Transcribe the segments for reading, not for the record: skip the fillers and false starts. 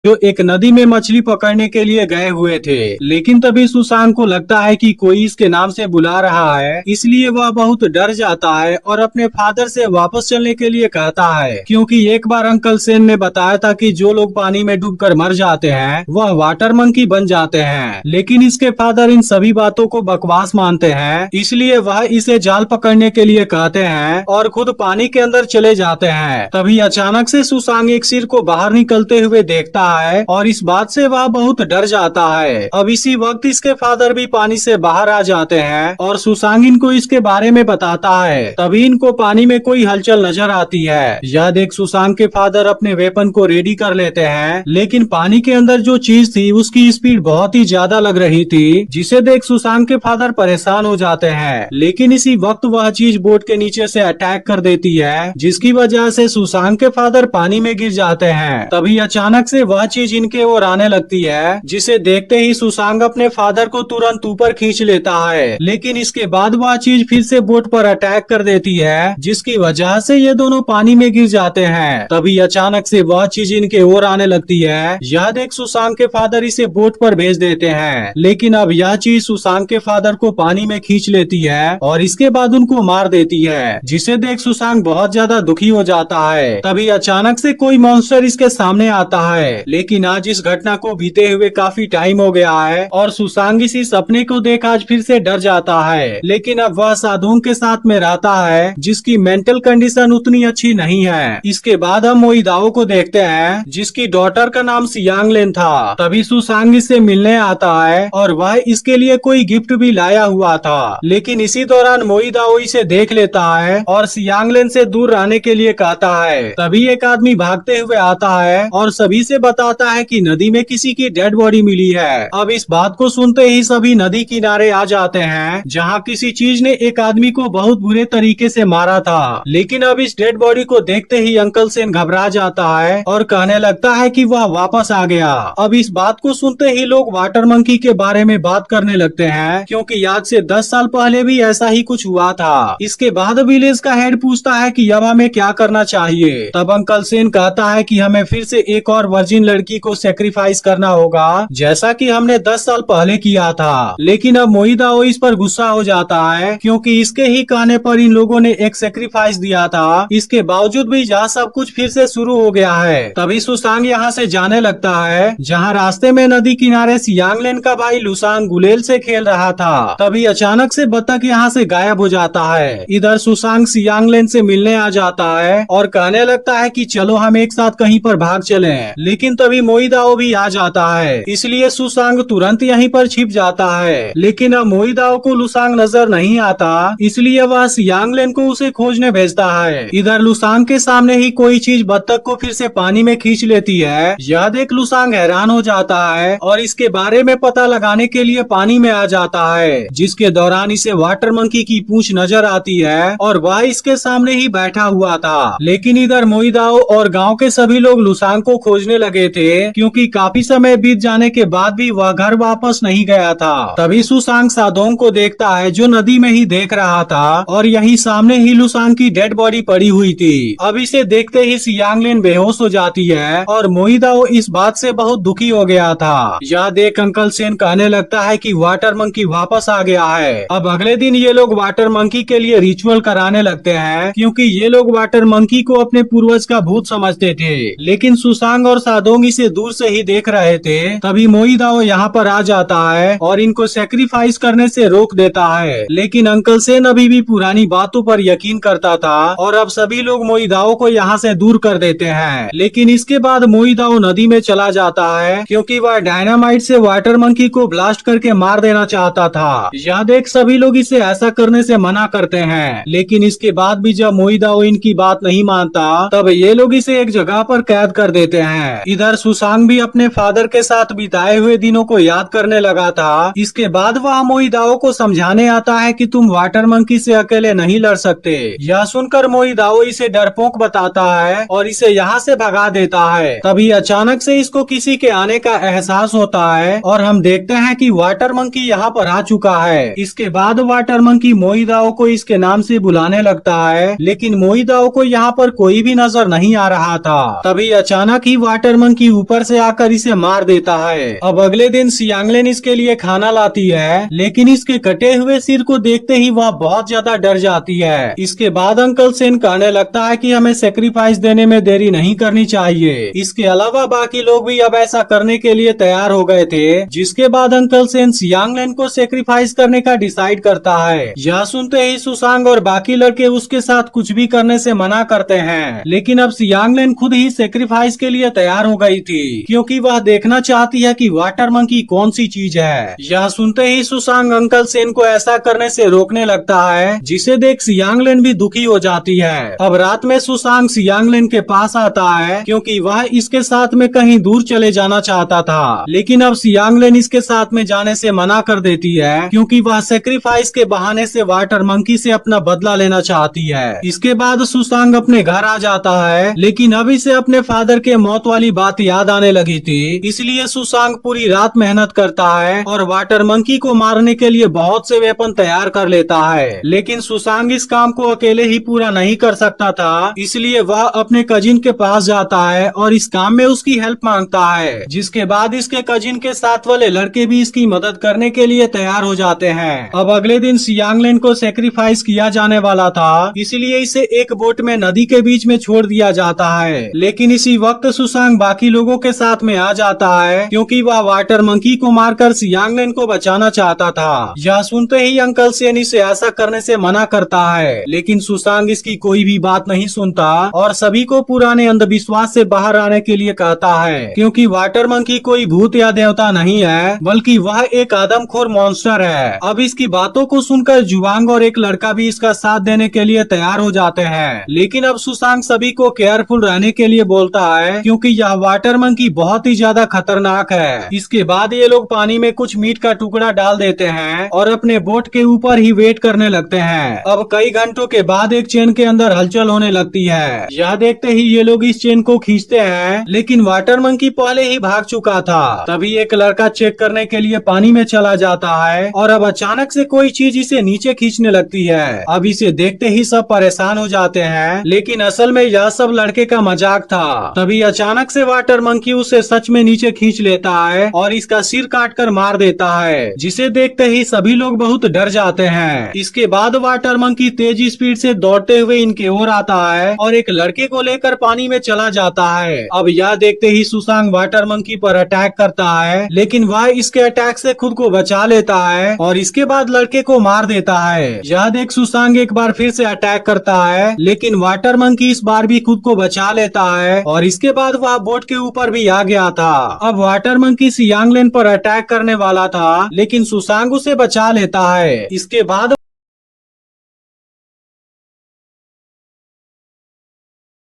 जो एक नदी में मछली पकड़ने के लिए गए हुए थे। लेकिन तभी सुशांत को लगता है कि कोई इसके नाम से बुला रहा है, इसलिए वह बहुत डर जाता है और अपने फादर से वापस चलने के लिए कहता है, क्योंकि एक बार अंकल सेन ने बताया था कि जो लोग पानी में डूबकर मर जाते हैं वह वाटर मंकी बन जाते हैं। लेकिन इसके फादर इन सभी बातों को बकवास मानते हैं, इसलिए वह इसे जाल पकड़ने के लिए कहते हैं और खुद पानी के अंदर चले जाते हैं। तभी अचानक से सुशांत एक सिर को बाहर निकलते हुए देखता है और इस बात से वह बहुत डर जाता है। अब इसी वक्त इसके फादर भी पानी से बाहर आ जाते हैं और सुशांत इनको इसके बारे में बताता है। तभी इनको पानी में कोई हलचल नजर आती है। यह देख सुशांत के फादर अपने वेपन को रेडी कर लेते हैं, लेकिन पानी के अंदर जो चीज थी उसकी स्पीड बहुत ही ज्यादा लग रही थी, जिसे देख सुशांत के फादर परेशान हो जाते हैं। लेकिन इसी वक्त वह चीज बोट के नीचे से अटैक कर देती है, जिसकी वजह से सुशांत के फादर पानी में गिर जाते हैं। तभी अचानक से वह चीज इनके ओर आने लगती है, जिसे देखते ही सुशांत अपने फादर को तुरंत ऊपर खींच लेता है। लेकिन इसके बाद वह चीज फिर से बोट पर अटैक कर देती है, जिसकी वजह से ये दोनों पानी में गिर जाते हैं। तभी अचानक से वह चीज इनके ओर आने लगती है। यह देख सुशांत के फादर इसे बोट पर भेज देते हैं, लेकिन अब यह चीज सुशांत के फादर को पानी में खींच लेती है और इसके बाद उनको मार देती है, जिसे देख सुशांत बहुत ज्यादा दुखी हो जाता है। तभी अचानक से कोई मॉन्स्टर इसके सामने आता है। लेकिन आज इस घटना को बीते हुए काफी टाइम हो गया है और सुशांत इसी सपने को देख आज फिर से डर जाता है। लेकिन अब वह साधुओं के साथ में रहता है, जिसकी मेंटल कंडीशन उतनी अच्छी नहीं है। इसके बाद हम मोईदाओ को देखते हैं, जिसकी डॉटर का नाम सियांगलेन था। तभी सुशांत इससे मिलने आता है और वह इसके लिए कोई गिफ्ट भी लाया हुआ था। लेकिन इसी दौरान मोईदाओ इसे देख लेता है और सियांगलेन से दूर रहने के लिए कहता है। तभी एक आदमी भागते हुए आता है और सभी से बताता है कि नदी में किसी की डेड बॉडी मिली है। अब इस बात को सुनते ही सभी नदी किनारे आ जाते हैं, जहां किसी चीज ने एक आदमी को बहुत बुरे तरीके से मारा था। लेकिन अब इस डेड बॉडी को देखते ही अंकल सेन घबरा जाता है और कहने लगता है कि वह वापस आ गया। अब इस बात को सुनते ही लोग वाटर मंकी के बारे में बात करने लगते हैं, क्योंकि आज से 10 साल पहले भी ऐसा ही कुछ हुआ था। इसके बाद विलेज का हेड पूछता है कि अब हमें क्या करना चाहिए। तब अंकल सेन कहता है कि हमें फिर से एक और वर्जिन लड़की को सेक्रीफाइस करना होगा, जैसा कि हमने 10 साल पहले किया था। लेकिन अब मोईदाओ इस पर गुस्सा हो जाता है, क्योंकि इसके ही कहने पर इन लोगों ने एक सेक्रीफाइस दिया था। इसके बावजूद भी यहाँ सब कुछ फिर से शुरू हो गया है। तभी सुशांत यहाँ से जाने लगता है, जहाँ रास्ते में नदी किनारे सियांगलेन का भाई लुसांग गुलेल से खेल रहा था। तभी अचानक से बतख यहाँ से गायब हो जाता है। इधर सुशांत सियांगलेन से मिलने आ जाता है और कहने लगता है कि चलो हम एक साथ कहीं पर भाग चलें। लेकिन तभी मोईदाओ भी आ जाता है, इसलिए सुशांत तुरंत यहीं पर छिप जाता है। लेकिन अब मोईदाओ को लुसांग नजर नहीं आता, इसलिए वह सियांगलेन को उसे खोजने भेजता है। इधर लुसांग के सामने ही कोई चीज बतख को फिर से पानी में खींच लेती है। यह देख लुसांग हैरान हो जाता है और इसके बारे में पता लगाने के लिए पानी में आ जाता है, जिसके दौरान इसे वाटर मंकी की पूंछ नजर आती है और वह इसके सामने ही बैठा हुआ था। लेकिन इधर मोईदाओ और गाँव के सभी लोग लुसांग को खोजने लगे थे, क्योंकि काफी समय बीत जाने के बाद भी वह घर वापस नहीं गया था। तभी सुशांत साधोंग को देखता है, जो नदी में ही देख रहा था और यही सामने ही लुसांग की डेड बॉडी पड़ी हुई थी। अब इसे देखते ही सियांगलेन बेहोश हो जाती है और मोईदाओ इस बात से बहुत दुखी हो गया था। यह देख अंकल सेन कहने लगता है कि वाटर मंकी वापस आ गया है। अब अगले दिन ये लोग वाटर मंकी के लिए रिचुअल कराने लगते हैं, क्योंकि ये लोग वाटर मंकी को अपने पूर्वज का भूत समझते थे। लेकिन सुशांत और साधोंग इसे दूर से ही देख रहे थे। तभी मोईदाओ यहाँ पर आ जाता है और इनको सेक्रीफाइस करने से रोक देता है। लेकिन अंकल सेन अभी भी पुरानी बातों पर यकीन करता था और अब सभी लोग मोईदाओ को यहाँ से दूर कर देते हैं। लेकिन इसके बाद मोईदाओ नदी में चला जाता है, क्योंकि वह डायनामाइट से वाटर मंकी को ब्लास्ट करके मार देना चाहता था। यह देख सभी लोग इसे ऐसा करने से मना करते हैं। लेकिन इसके बाद भी जब मोईदाओ इनकी बात नहीं मानता, तब ये लोग इसे एक जगह पर कैद कर देते हैं। इधर सुशांत भी अपने फादर के साथ बिताए हुए दिनों को याद करने लगा था। इसके बाद वह मोईदाओ को समझाने आता है कि तुम वाटर मंकी से अकेले नहीं लड़ सकते। यह सुनकर मोईदाओ इसे डरपोक बताता है और इसे यहाँ से भगा देता है। तभी अचानक से इसको किसी के आने का एहसास होता है और हम देखते हैं कि वाटर मंकी यहाँ पर आ चुका है। इसके बाद वाटर मंकी मोईदाओ को इसके नाम से बुलाने लगता है, लेकिन मोईदाओ को यहाँ पर कोई भी नजर नहीं आ रहा था। तभी अचानक ही वाटर मंकी मंकी ऊपर से आकर इसे मार देता है। अब अगले दिन सियांगलेन इसके लिए खाना लाती है, लेकिन इसके कटे हुए सिर को देखते ही वह बहुत ज्यादा डर जाती है। इसके बाद अंकल सेन कहने लगता है कि हमें सेक्रीफाइस देने में देरी नहीं करनी चाहिए। इसके अलावा बाकी लोग भी अब ऐसा करने के लिए तैयार हो गए थे, जिसके बाद अंकल सेन सियांगलेन को सेक्रीफाइस करने का डिसाइड करता है। यह सुनते ही सुसांग और बाकी लड़के उसके साथ कुछ भी करने से मना करते हैं, लेकिन अब सियांगलेन खुद ही सेक्रीफाइस के लिए तैयार हो गई थी, क्योंकि वह देखना चाहती है कि वाटर मंकी कौन सी चीज है। यह सुनते ही सुसांग अंकल सेन को ऐसा करने से रोकने लगता है, जिसे देख सियांगलेन भी दुखी हो जाती है। अब रात में सुसांग सियांगलेन के पास आता है, क्योंकि वह इसके साथ में कहीं दूर चले जाना चाहता था, लेकिन अब सियांगलेन इसके साथ में जाने से मना कर देती है, क्योंकि वह सेक्रीफाइस के बहाने से वाटर मंकी से अपना बदला लेना चाहती है। इसके बाद सुसांग अपने घर आ जाता है, लेकिन अब इसे अपने फादर के मौत वाली बात याद आने लगी थी, इसलिए सुसांग पूरी रात मेहनत करता है और वाटर मंकी को मारने के लिए बहुत से वेपन तैयार कर लेता है। लेकिन सुसांग इस काम को अकेले ही पूरा नहीं कर सकता था, इसलिए वह अपने कजिन के पास जाता है और इस काम में उसकी हेल्प मांगता है, जिसके बाद इसके कजिन के साथ वाले लड़के भी इसकी मदद करने के लिए तैयार हो जाते हैं। अब अगले दिन सियांगलेन को सेक्रीफाइस किया जाने वाला था, इसलिए इसे एक बोट में नदी के बीच में छोड़ दिया जाता है। लेकिन इसी वक्त सुसांग बाकी लोगों के साथ में आ जाता है, क्योंकि वह वाटर मंकी को मारकर सियांगलेन को बचाना चाहता था। यह सुनते ही अंकल सेन इसे ऐसा करने से मना करता है, लेकिन सुसांग इसकी कोई भी बात नहीं सुनता और सभी को पुराने अंधविश्वास से बाहर आने के लिए कहता है, क्योंकि वाटर मंकी कोई भूत या देवता नहीं है, बल्कि वह एक आदमखोर मॉन्स्टर है। अब इसकी बातों को सुनकर जुवांग और एक लड़का भी इसका साथ देने के लिए तैयार हो जाते हैं, लेकिन अब सुसांग सभी को केयरफुल रहने के लिए बोलता है, क्योंकि यह वाटर मंकी बहुत ही ज्यादा खतरनाक है। इसके बाद ये लोग पानी में कुछ मीट का टुकड़ा डाल देते हैं और अपने बोट के ऊपर ही वेट करने लगते हैं। अब कई घंटों के बाद एक चेन के अंदर हलचल होने लगती है। यह देखते ही ये लोग इस चेन को खींचते हैं, लेकिन वाटर मंकी पहले ही भाग चुका था। तभी एक लड़का चेक करने के लिए पानी में चला जाता है और अब अचानक से कोई चीज इसे नीचे खींचने लगती है। अब इसे देखते ही सब परेशान हो जाते हैं, लेकिन असल में यह सब लड़के का मजाक था। तभी अचानक से वाटर मंकी उसे सच में नीचे खींच लेता है और इसका सिर काटकर मार देता है, जिसे देखते ही सभी लोग बहुत डर जाते हैं। इसके बाद वाटर मंकी तेज स्पीड से दौड़ते हुए इनके ओर आता है और एक लड़के को लेकर पानी में चला जाता है। अब यह देखते ही सुसांग वाटर मंकी पर अटैक करता है, लेकिन वह इसके अटैक से खुद को बचा लेता है और इसके बाद लड़के को मार देता है। यह देख सुसांग एक बार फिर से अटैक करता है, लेकिन वाटर मंकी इस बार भी खुद को बचा लेता है और इसके बाद वह बोट के ऊपर भी आ गया था। अब वाटर मंकी सियांगलेन पर अटैक करने वाला था, लेकिन सुसांग उसे बचा लेता है। इसके बाद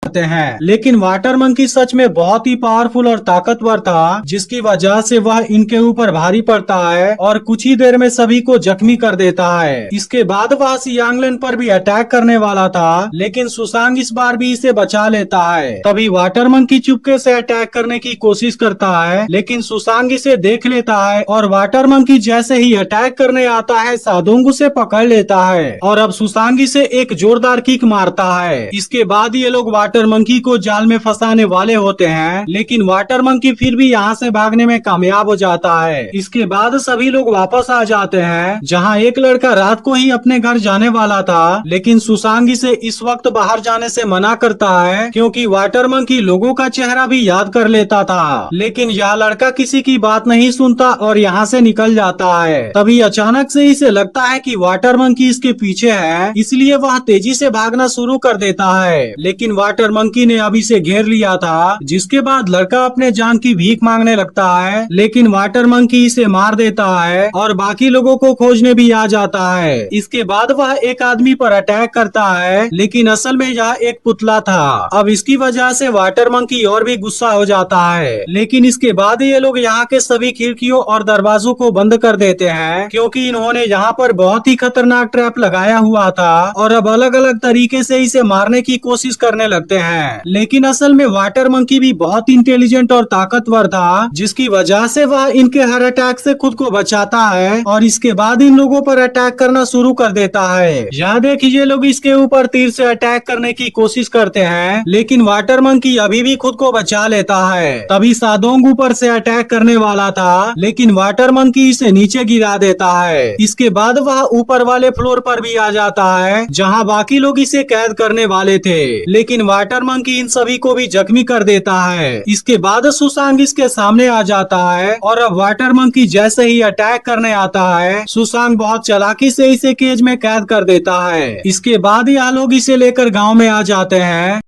हैं, लेकिन वाटर मंकी सच में बहुत ही पावरफुल और ताकतवर था, जिसकी वजह से वह इनके ऊपर भारी पड़ता है और कुछ ही देर में सभी को जख्मी कर देता है। इसके बाद वह सियांगलेन पर भी अटैक करने वाला था, लेकिन सुसांग इस बार भी इसे बचा लेता है। तभी वाटर मंकी चुपके से अटैक करने की कोशिश करता है, लेकिन सुसांग इसे देख लेता है और वाटर मंकी जैसे ही अटैक करने आता है सादोंग उसे पकड़ लेता है और अब सुसांग इसे एक जोरदार किक मारता है। इसके बाद ये लोग वाटर मंकी को जाल में फंसाने वाले होते हैं, लेकिन वाटर मंकी फिर भी यहाँ से भागने में कामयाब हो जाता है। इसके बाद सभी लोग वापस आ जाते हैं, जहाँ एक लड़का रात को ही अपने घर जाने वाला था, लेकिन सुसांग इसे इस वक्त बाहर जाने से मना करता है, क्योंकि वाटर मंकी लोगों का चेहरा भी याद कर लेता था। लेकिन यह लड़का किसी की बात नहीं सुनता और यहाँ से निकल जाता है। तभी अचानक से इसे लगता है कि वाटर मंकी इसके पीछे है, इसलिए वह तेजी से भागना शुरू कर देता है, लेकिन वाटर मंकी ने अभी से घेर लिया था, जिसके बाद लड़का अपने जान की भीख मांगने लगता है, लेकिन वाटर मंकी इसे मार देता है और बाकी लोगों को खोजने भी आ जाता है। इसके बाद वह एक आदमी पर अटैक करता है, लेकिन असल में यह एक पुतला था। अब इसकी वजह से वाटर मंकी और भी गुस्सा हो जाता है, लेकिन इसके बाद ये लोग यहाँ के सभी खिड़कियों और दरवाजों को बंद कर देते हैं, क्योंकि इन्होंने यहाँ पर बहुत ही खतरनाक ट्रैप लगाया हुआ था और अब अलग अलग तरीके से इसे मारने की कोशिश करने लगते हैं। लेकिन असल में वाटर मंकी भी बहुत इंटेलिजेंट और ताकतवर था, जिसकी वजह से वह इनके हर अटैक से खुद को बचाता है और इसके बाद इन लोगों पर अटैक करना शुरू कर देता है। यहाँ देखिए लोग इसके ऊपर तीर से अटैक करने की कोशिश करते हैं, लेकिन वाटर मंकी अभी भी खुद को बचा लेता है। तभी सादोंग ऊपर से अटैक करने वाला था, लेकिन वाटर मंकी इसे नीचे गिरा देता है। इसके बाद वह ऊपर वाले फ्लोर पर भी आ जाता है, जहाँ बाकी लोग इसे कैद करने वाले थे, लेकिन वाटर मंकी इन सभी को भी जख्मी कर देता है। इसके बाद सुसांग इसके सामने आ जाता है और अब वाटर मंकी जैसे ही अटैक करने आता है, सुसांग बहुत चालाकी से इसे केज में कैद कर देता है। इसके बाद यह लोग इसे लेकर गांव में आ जाते हैं।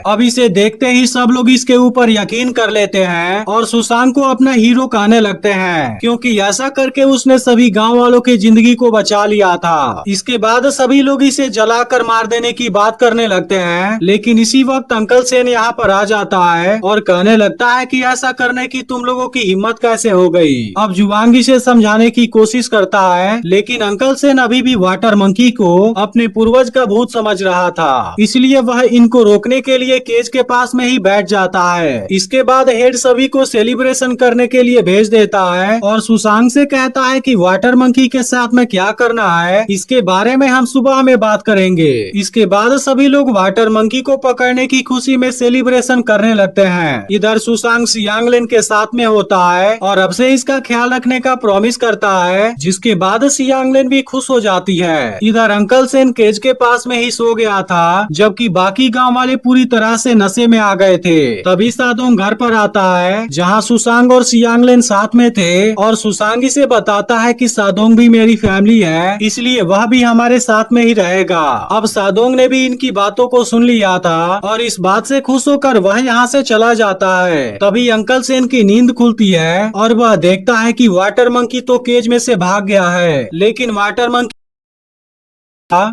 अब इसे देखते ही सब लोग इसके ऊपर यकीन कर लेते हैं और सुशांत को अपना हीरो कहने लगते हैं, क्योंकि ऐसा करके उसने सभी गांव वालों की जिंदगी को बचा लिया था। इसके बाद सभी लोग इसे जलाकर मार देने की बात करने लगते हैं, लेकिन इसी वक्त अंकल सेन यहाँ पर आ जाता है और कहने लगता है कि ऐसा करने की तुम लोगों की हिम्मत कैसे हो गई। अब जुवांग इसे समझाने की कोशिश करता है, लेकिन अंकल सेन अभी भी वाटर मंकी को अपने पूर्वज का भूत समझ रहा था, इसलिए वह इनको रोकने के लिए केज के पास में ही बैठ जाता है। इसके बाद हेड सभी को सेलिब्रेशन करने के लिए भेज देता है और सुशांत से कहता है कि वाटर मंकी के साथ में क्या करना है, इसके बारे में हम सुबह में बात करेंगे। इसके बाद सभी लोग वाटर मंकी को पकड़ने की खुशी में सेलिब्रेशन करने लगते हैं। इधर सुशांत सियांगलेन के साथ में होता है और अब से इसका ख्याल रखने का प्रॉमिस करता है, जिसके बाद सियांगलेन भी खुश हो जाती है। इधर अंकल सेन केज के पास में ही सो गया था, जबकि बाकी गांव वाले पूरी तरह से नशे में आ गए थे। तभी सादोंग घर पर आता है, जहां सुशांग और सियांगलेन साथ में थे और सुशांग इसे बताता है कि सादोंग भी मेरी फैमिली है, इसलिए वह भी हमारे साथ में ही रहेगा। अब सादोंग ने भी इनकी बातों को सुन लिया था और इस बात से खुश होकर वह यहाँ से चला जाता है। तभी अंकल सेन की नींद खुलती है और वह देखता है कि वाटर मंकी तो केज में से भाग गया है, लेकिन वाटर मंकी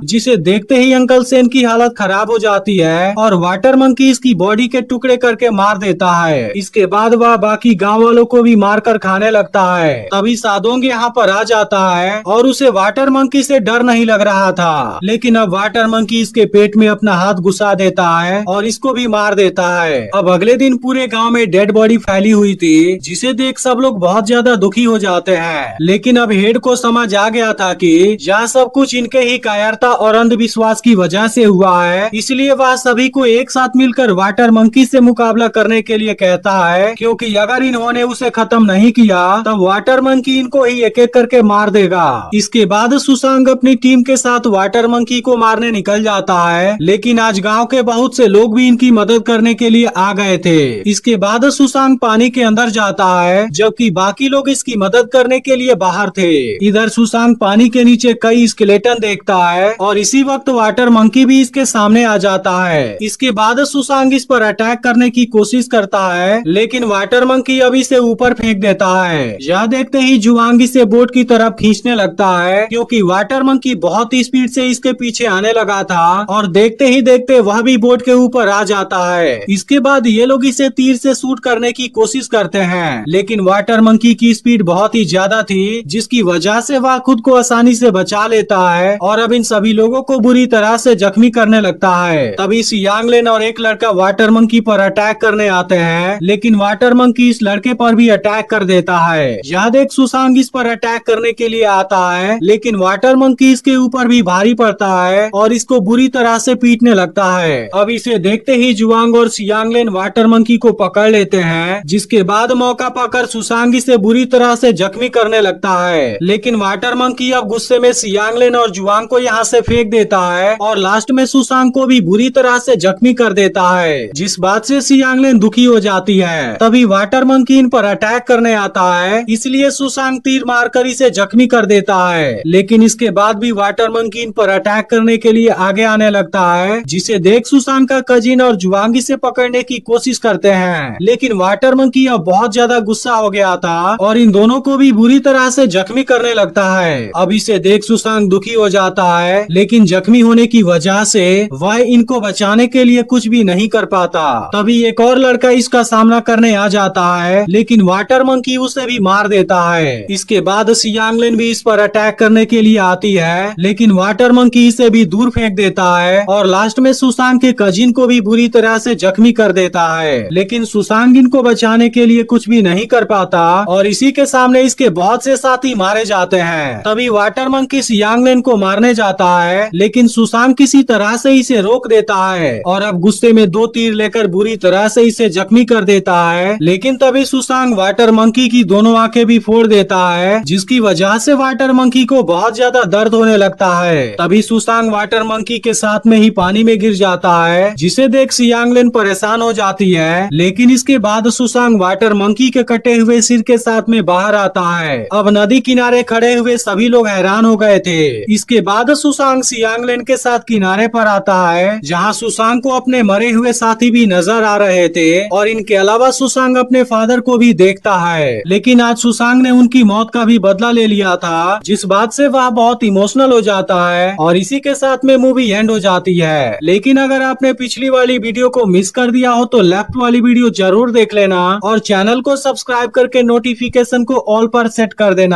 जिसे देखते ही अंकल सेन की हालत खराब हो जाती है और वाटर मंकी इसकी बॉडी के टुकड़े करके मार देता है। इसके बाद वह बाकी गांव वालों को भी मारकर खाने लगता है। तभी सादोंग यहाँ पर आ जाता है और उसे वाटर मंकी से डर नहीं लग रहा था, लेकिन अब वाटर मंकी इसके पेट में अपना हाथ घुसा देता है और इसको भी मार देता है। अब अगले दिन पूरे गाँव में डेड बॉडी फैली हुई थी, जिसे देख सब लोग बहुत ज्यादा दुखी हो जाते हैं। लेकिन अब हेड को समझ आ गया था कि यह सब कुछ इनके ही और अंधविश्वास की वजह से हुआ है, इसलिए वह सभी को एक साथ मिलकर वाटर मंकी से मुकाबला करने के लिए कहता है, क्योंकि अगर इन्होंने उसे खत्म नहीं किया तब वाटर मंकी इनको ही एक एक करके मार देगा। इसके बाद सुशांग अपनी टीम के साथ वाटर मंकी को मारने निकल जाता है, लेकिन आज गांव के बहुत से लोग भी इनकी मदद करने के लिए आ गए थे। इसके बाद सुशांग पानी के अंदर जाता है, जबकि बाकी लोग इसकी मदद करने के लिए बाहर थे। इधर सुशांग पानी के नीचे कई स्केलेटन देखता है और इसी वक्त वाटर मंकी भी इसके सामने आ जाता है। इसके बाद सुशांग इस पर अटैक करने की कोशिश करता है, लेकिन वाटर मंकी अभी से ऊपर फेंक देता है। यह देखते ही जुवांग इसे बोट की तरफ खींचने लगता है, क्योंकि वाटर मंकी बहुत ही स्पीड से इसके पीछे आने लगा था और देखते ही देखते वह भी बोट के ऊपर आ जाता है। इसके बाद ये लोग इसे तीर से शूट करने की कोशिश करते हैं, लेकिन वाटर मंकी की स्पीड बहुत ही ज्यादा थी, जिसकी वजह से वह खुद को आसानी से बचा लेता है और अब इन सभी लोगों को बुरी तरह से जख्मी करने लगता है। तभी सियांगलेन और एक लड़का वाटर मंकी पर अटैक करने आते हैं, लेकिन वाटर मंकी इस लड़के पर भी अटैक कर देता है। यह देख सुशांग इस पर अटैक करने के लिए आता है, लेकिन वाटर मंकी इसके ऊपर भी भारी पड़ता है और इसको बुरी तरह से पीटने लगता है। अब इसे देखते ही जुवांग और सियांगलेन वाटर मंकी को पकड़ लेते हैं, जिसके बाद मौका पाकर सुशांग इसे बुरी तरह से जख्मी करने लगता है। लेकिन वाटर मंकी अब गुस्से में सियांगलेन और जुवांग को यहाँ से फेंक देता है और लास्ट में सुशांग को भी बुरी तरह से जख्मी कर देता है, जिस बात से सियांगलेन दुखी हो जाती है। तभी वाटर मंकी इन पर अटैक करने आता है, इसलिए सुशांग तीर मारकर इसे जख्मी कर देता है। लेकिन इसके बाद भी वाटर मंकी इन पर अटैक करने के लिए आगे आने लगता है, जिसे देख सुशांग का कजिन और जुवांग इसे पकड़ने की कोशिश करते हैं। लेकिन वाटर मंकी अब बहुत ज्यादा गुस्सा हो गया था और इन दोनों को भी बुरी तरह से जख्मी करने लगता है। अब इसे देख सुशांग दुखी हो जाता है है, लेकिन जख्मी होने की वजह से वह इनको बचाने के लिए कुछ भी नहीं कर पाता। तभी एक और लड़का इसका सामना करने आ जाता है, लेकिन वाटर मंकी उसे भी मार देता है। इसके बाद सियांगलिन भी इस पर अटैक करने के लिए आती है, लेकिन वाटर मंकी इसे भी दूर फेंक देता है और लास्ट में सुसांग के कजिन को भी बुरी तरह से जख्मी कर देता है। लेकिन सुसांग इनको बचाने के लिए कुछ भी नहीं कर पाता और इसी के सामने इसके बहुत से साथी मारे जाते हैं। तभी वाटर मंकी सियांगलिन को मारने जाता है, लेकिन सुसांग किसी तरह से इसे रोक देता है और अब गुस्से में 2 तीर लेकर बुरी तरह से इसे जख्मी कर देता है। लेकिन तभी सुसांग वाटर मंकी की दोनों आंखें भी फोड़ देता है, जिसकी वजह से वाटर मंकी को बहुत ज्यादा दर्द होने लगता है। तभी सुसांग वाटर मंकी के साथ में ही पानी में गिर जाता है, जिसे देख सियांगलिन परेशान हो जाती है। लेकिन इसके बाद सुसांग वाटर मंकी के कटे हुए सिर के साथ में बाहर आता है। अब नदी किनारे खड़े हुए सभी लोग हैरान हो गए थे। इसके बाद सुसांग सियांगलिन के साथ किनारे पर आता है, जहां सुसांग को अपने मरे हुए साथी भी नजर आ रहे थे और इनके अलावा सुसांग अपने फादर को भी देखता है। लेकिन आज सुसांग ने उनकी मौत का भी बदला ले लिया था, जिस बात से वह बहुत इमोशनल हो जाता है और इसी के साथ में मूवी एंड हो जाती है। लेकिन अगर आपने पिछली वाली वीडियो को मिस कर दिया हो तो लेफ्ट वाली वीडियो जरूर देख लेना और चैनल को सब्सक्राइब करके नोटिफिकेशन को ऑल पर सेट कर देना।